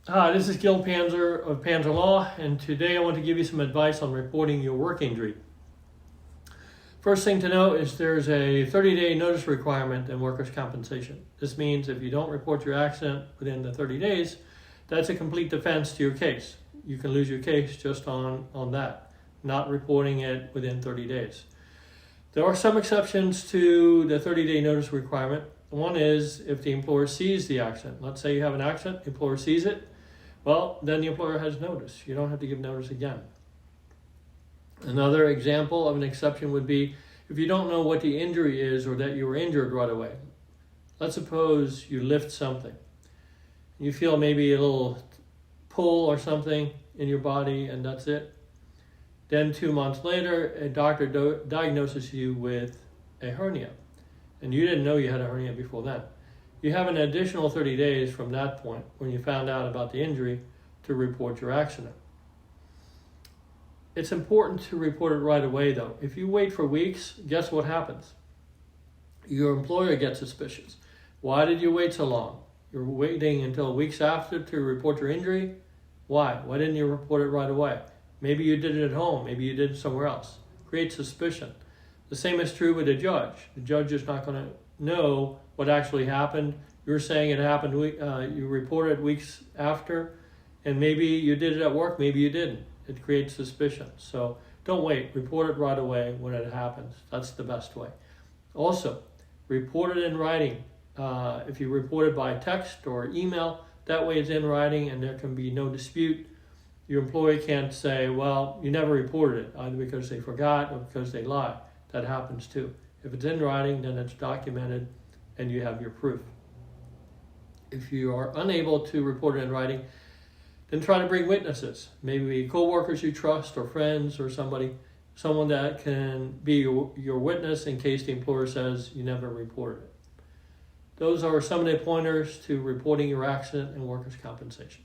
Hi, this is Gil Panzer of Panzer Law, and today I want to give you some advice on reporting your work injury. First thing to know is there's a 30-day notice requirement in workers' compensation. This means if you don't report your accident within the 30 days, that's a complete defense to your case. You can lose your case just on that, not reporting it within 30 days. There are some exceptions to the 30-day notice requirement. One is if the employer sees the accident. Let's say you have an accident, the employer sees it, well, then the employer has notice. You don't have to give notice again. Another example of an exception would be if you don't know what the injury is or that you were injured right away. Let's suppose you lift something. You feel maybe a little pull or something in your body and that's it. Then 2 months later, a doctor diagnoses you with a hernia. And you didn't know you had a hernia before then. You have an additional 30 days from that point when you found out about the injury to report your accident. It's important to report it right away though. If you wait for weeks, guess what happens? Your employer gets suspicious. Why did you wait so long? You're waiting until weeks after to report your injury? Why? Why didn't you report it right away? Maybe you did it at home. Maybe you did it somewhere else. Create suspicion. The same is true with a judge. The judge is not going to know what actually happened. You're saying it happened, you reported weeks after, and maybe you did it at work, maybe you didn't. It creates suspicion. So don't wait, report it right away when it happens. That's the best way. Also, report it in writing. If you report it by text or email, that way it's in writing and there can be no dispute. Your employee can't say, well, you never reported it, either because they forgot or because they lied. That happens too. If it's in writing, then it's documented and you have your proof. If you are unable to report it in writing, then try to bring witnesses, maybe co-workers you trust or friends or someone that can be your witness in case the employer says you never reported it. Those are some of the pointers to reporting your accident and workers' compensation.